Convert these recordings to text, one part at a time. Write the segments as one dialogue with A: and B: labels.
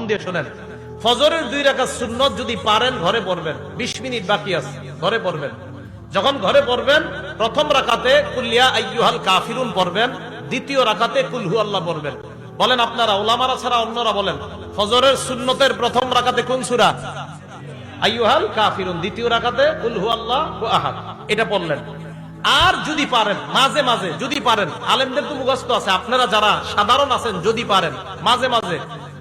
A: দিয়ে শোনেন, ফজরের 2 রাকাত সুন্নত যদি পারেন ঘরে পড়বেন, 20 মিনিট বাকি আছে, ঘরে পড়বেন। যখন ঘরে পড়বেন, প্রথম রাকাতে কুল ইয়া আইয়ুহাল কাফিরুন পড়বেন, দ্বিতীয় রাকাতে কুল হু আল্লাহ পড়বেন। বলেন আপনারা, ওলামারা ছাড়া অন্যরা বলেন, ফজরের সুন্নতের প্রথম রাকাতে কোন সূরা? আইয়ুহাল কাফিরুন, দ্বিতীয় রাকাতে কুল হু আল্লাহু আহাদ, এটা পড়লেন। আর যদি পারেন মাঝে মাঝে, যদি পারেন, আলেমদের তো মুখস্থ আছে, আপনারা যারা সাধারণ আছেন যদি পারেন মাঝে মাঝে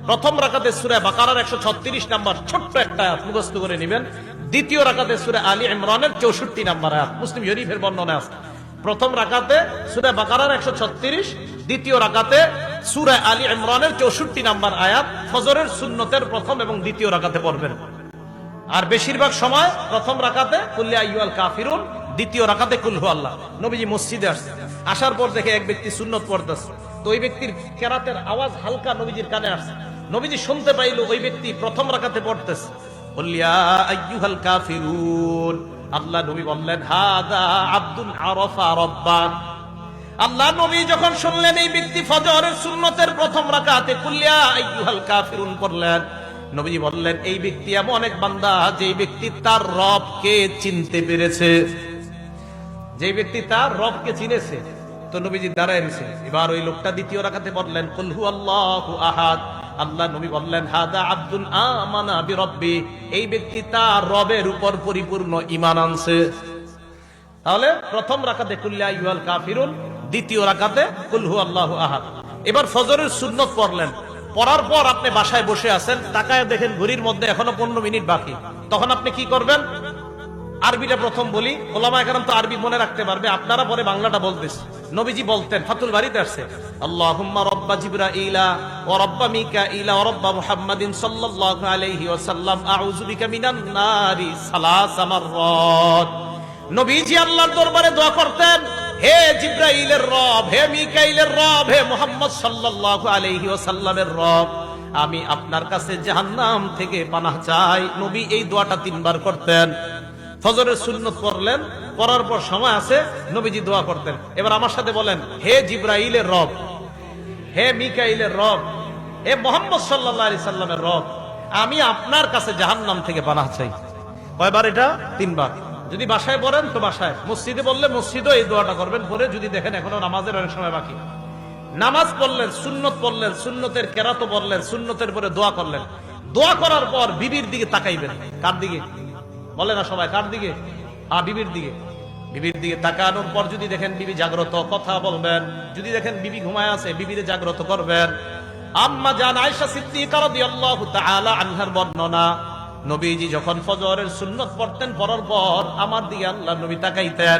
A: প্রথম রাকাতে সূরা বাকারার 136 নাম্বার ছোট্ট একটা আয়াত মুখস্থ করে নেবেন। দ্বিতীয় রাকাতে সূরা আলী ইমরানের 64 নাম্বার আয়াত, মুসলিম শরীফের বর্ণনা আছে। প্রথম রাকাতে সূরা বাকারার 136, দ্বিতীয় রাকাতে সূরা আলী ইমরানের 64 নাম্বার আয়াত ফজরের সুন্নতের প্রথম এবং দ্বিতীয় রাকাতে পড়বেন। আর বেশিরভাগ সময় প্রথম রাকাতে কুল ইয়া আইয়ুহাল কাফিরুন, দ্বিতীয় রাকাতে কুল হু আল্লাহ। নবীজি মসজিদে আসছে, আসার পর দেখে এক ব্যক্তি সুন্নত পড়তেছে, তো ওই ব্যক্তির কেরাতের আওয়াজ হালকা নবীজির কানে আসছে। নবীজি শুনতে পাইল ওই ব্যক্তি প্রথম রাকাতে পড়তেছে কুল ইয়া আইয়ুহাল কাফিরুন। আল্লাহ নবী বললেন হাদা আব্দুন আরাফা রাব্বান। আল্লাহ নবী যখন শুনলেন এই ব্যক্তি ফজরের সুন্নতের প্রথম রাকাতে কুল ইয়া আইয়ুহাল কাফিরুন পড়লেন, নবীজি বললেন এই ব্যক্তি এমন এক বান্দা যে ব্যক্তি তার রবকে চিনতে পেরেছে, যে ব্যক্তি তার রবকে চিনেছে। তো নবীজি দাঁড়ায় রয়েছে। এবার ওই লোকটা দ্বিতীয় রাকাতে পড়লেন কুল হু আল্লাহু আহাদ। আল্লাহ নবী বললেন হাদা আব্দুন আমানা বিরব্বি, এই ব্যক্তি তার রবের উপর পরিপূর্ণ ঈমান আনছে। তাহলে প্রথম রাকাতে কুল ইয়া আইয়ুহাল কাফিরুন, দ্বিতীয় রাকাতে কুল হু আল্লাহু আহাদ। এবার ফজরের সুন্নত পড়লেন, পড়ার পর আপনি বাসায় বসে আছেন, তাকায় দেখেন ঘড়ির মধ্যে এখনো 15 মিনিট বাকি। তখন আপনি কি করবেন? আরবিটা প্রথম বলি, ওলামায়ে কেরাম তো আরবি মনে রাখতে পারবে, আপনারা পরে বাংলাটা বলতেছে। নবীজি বলতেন, ফাতুল বারীতে আসছে, আল্লাহুম্মা রাব্বা জিবরাইলা ওয়া রাব্বা মিকাইলা ওয়া রাব্বা মুহাম্মাদিন সাল্লাল্লাহু আলাইহি ওয়াসাল্লাম আউযু বিকা মিনান নারি সালাসা মাররাত। নবীজি আল্লাহর দরবারে দোয়া করতেন, হে জিবরাইলের রব, হে মিকাইলের রব, হে মুহাম্মদ সাল্লাল্লাহু আলাইহি ওয়াসাল্লামের রব, আমি আপনার কাছে জাহান্নাম থেকে পানাহ চাই। নবী এই দোয়াটা 3 বার করতেন। ফজরের সুন্নত পড়লেন, পড়ার পর সময় আছে, নবীজি দোয়া করতেন। এবার আমার সাথে বলেন, হে জিবরাইলের রব, হে মিকাইলের রব, হে মুহাম্মদ সাল্লাল্লাহু আলাইহি সাল্লামের রব, আমি আপনার কাছে জাহান্নাম থেকে পানাহ চাই। কয়বার এটা? 3 বার। যদি বাসায় পড়েন তো বাসায়, মসজিদে বললে মসজিদও এই দোয়াটা করবেন। পরে যদি দেখেন এখনো নামাজের অনেক সময় বাকি, নামাজ পড়লেন, সুন্নত পড়লেন, সুন্নতের কেরাত পড়লেন, সুন্নতের পরে দোয়া করলেন। দোয়া করার পর বিবির দিকে তাকাইবেন। কার দিকে? বলে না সবাই, কার দিকে? বিবির দিকে। বিবির দিকে তাকানোর পর যদি দেখেন বিবি জাগ্রত, কথা বলবেন। যদি দেখেন বিবি ঘুমায় আছে, বিবিরে জাগ্রত করবেন। আম্মা জান আয়েশা সিদ্দিকা রাদিয়াল্লাহু তাআলা আনহার বর্ণনা, নবীজি যখন ফজরের সুন্নত পড়তেন, পড়ার পর আমার দিকে আল্লাহ নবী তাকাইতেন।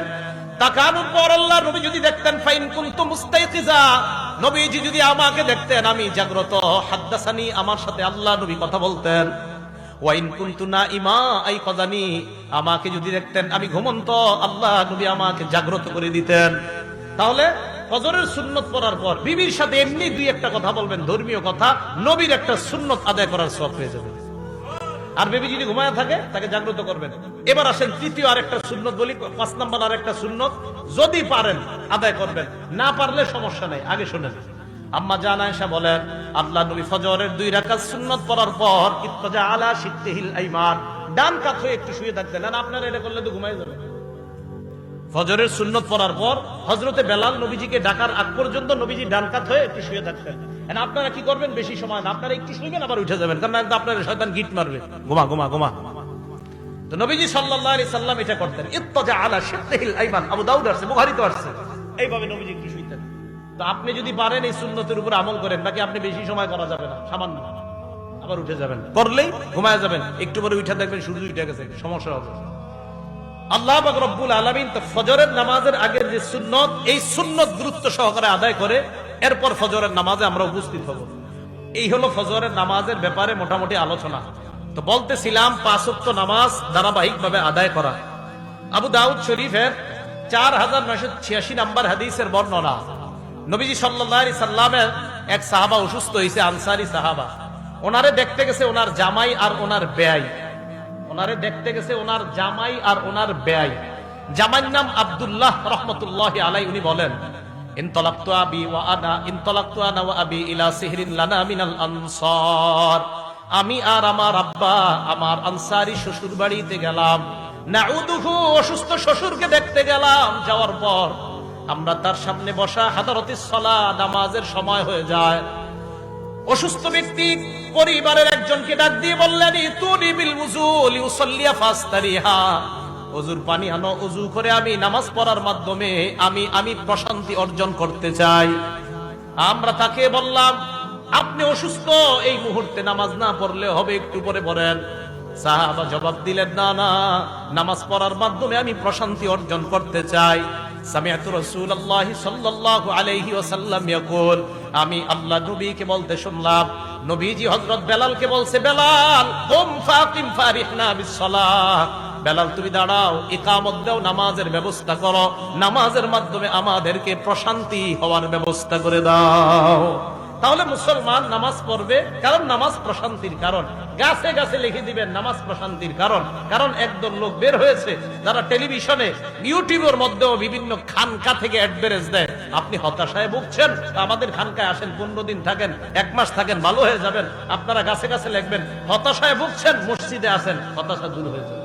A: তাকানোর পর আল্লাহ নবী যদি দেখতেন, ফাইন কুনতু মুস্তাইকিজা, নবীজি যদি আমাকে দেখতেন আমি জাগ্রত, হাদ্দাসানি, আমার সাথে আল্লাহ নবী কথা বলতেন। ওয়াইন কুনতু নাইমা আইকাযানি, আমাকে যদি দেখতেন আমি ঘুমন্ত, আল্লাহ নবী আমাকে জাগ্রত করে দিতেন। তাহলে ফজরের সুন্নত পড়ার পর বিবির সাথে এমনি 2-1টা কথা বলবেন, ধর্মীয় কথা, নবীর একটা সুন্নত আদায় করার সওয়াব পেয়ে যাবেন। আর বেবি যদি ঘুমায় থাকে তাকে জাগ্রত করবেন। এবার আসেন তৃতীয় আরেকটা সুন্নত বলি, 5 নম্বর আরেকটা সুন্নত, যদি পারেন আদায় করবেন, না পারলে সমস্যা নেই। আগে শুনেন, আম্মা জান আয়েশা বলেন, আল্লাহ নবী ফজরের 2 রাকাত সুন্নত পড়ার পর ইত্তাজা আলা শিত্তিহিল আইমান, ডান কাত হয়ে একটু শুয়ে থাকতেন। না আপনারা এটা করলে তো ঘুমায় যাবেন। ফজরের সুন্নত পড়ার পর হযরতে বেলাল নবীজিকে ডাকার আগ পর্যন্ত নবীজি ডান কাত হয়ে একটু শুয়ে থাকতেন। আপনারা কি করবেন? বেশি সময় না, আপনারা একটু শুইবেন আবার উঠে যাবেন, কারণ আপনার শয়তান গিট মারবে, ঘুমা ঘুমা ঘুমা। তো নবীজি সাল্লাল্লাহু আলাইহি সাল্লাম এটা করতেন, ইত্তাজা আলা শিত্তিহিল আইমান। আবু দাউদ আসছে, বুখারীতে আসছে, এইভাবে নবীজি একটু শুইতেন। তো আপনি যদি পারেন এই সুন্নতের উপর আমল করেন, বাকি আপনি বেশি সময় করা যাবে না, সামান্য, আবার উঠে যাবেন, করলেই ঘুমায় যাবেন, একটু পরে উঠে দেখবেন সূর্য উঠে গেছে, সমস্যা হবে। আল্লাহ পাক রব্বুল আলামিন তো ফজরের নামাজের আগের যে সুন্নত, এই সুন্নত গুরুত্ব সহকারে আদায় করে এরপর ফজরের নামাজে আমরা উপস্থিত হব। এই হলো ফজরের নামাজের ব্যাপারে মোটামুটি আলোচনা। তো বলতেছিলাম 5 ওয়াক্ত নামাজ ধারাবাহিকভাবে আদায় করা। আবু দাউদ শরীফের 4986 নম্বর হাদিসের বর্ণনা, নবীজি সাল্লাল্লাহু আলাইহি সাল্লামের এক সাহাবা অসুস্থ হয়েছে, আনসারী সাহাবা। ওনারে দেখতে গেছে ওনার জামাই আর ওনার বেয়াই, ওনারে দেখতে গেছে ওনার জামাই আর ওনার বেয়াই। জামাইর নাম আব্দুল্লাহ রাহমাতুল্লাহি আলাইহি। উনি বলেন, ইনতালাকতু আনা ওয়া আবি ইলা সিহরিন লানা মিনাল আনসার। আমি আর আমার আব্বা আমার আনসারি শ্বশুর বাড়িতে গেলাম, নাউদুহু অসুস্থ শ্বশুরকে দেখতে গেলাম। যাওয়ার পর আমরা তার সামনে বসা, হাদারাতিস সালাহ নামাজের সময় হয়ে যায়। অসুস্থ ব্যক্তি পরিবারের একজনকে ডাক দিয়ে বললেন, ইতুনি বিল উযু লিউসাল্লিয়া ফাস্তারিহা, ওযুর পানি আনো, ওযু করে আমি নামাজ পড়ার মাধ্যমে আমি প্রশান্তি অর্জন করতে চাই। আমরা তাকে বললাম, আপনি অসুস্থ, এই মুহূর্তে নামাজ না পড়লে হবে, একটু পরে পড়েন। সাহাবা জবাব দিলেন, না না, নামাজ পড়ার মাধ্যমে আমি প্রশান্তি অর্জন করতে চাই। সামিআতু রাসূলুল্লাহ সাল্লাল্লাহু আলাইহি ওয়াসাল্লাম ইয়াকুল, আমি আল্লাহ নবীকে বলতে শুনলাম, নবীজি হযরত বেলালকে বলছে, বেলাল কুম ফাকিম ফারিহনা বিসসালাহ, বেলাল তুমি দাঁড়াও, ইকামত দাও, নামাজের ব্যবস্থা করো, নামাজের মাধ্যমে আমাদেরকে প্রশান্তি হওয়ার ব্যবস্থা করে দাও। তাহলে মুসলমান নামাজ পড়বে, কারণ নামাজ প্রশান্তির কারণ। গাছে গাছে লিখে দিবেন নামাজ প্রশান্তির কারণ। কারণ একদল লোক বের হয়েছে যারা টেলিভিশনে, ইউটিউবের মধ্যেও বিভিন্ন খানকা থেকে অ্যাডভারেজ দেয়। আপনি হতাশায় ভুগছেন, আমাদের খানকায় আসেন, 15 দিন থাকেন, 1 মাস থাকেন, ভালো হয়ে যাবেন। আপনারা গাছে গাছে লিখবেন, হতাশায় ভুগছেন, মসজিদে আসেন, হতাশা দূর হয়ে যাবে।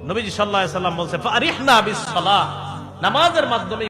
A: নবীজি সাল্লাল্লাহু আলাইহি ওয়াসাল্লাম বলছে, ফারিহনা বিসসালাহ, নামাজের মাধ্যমে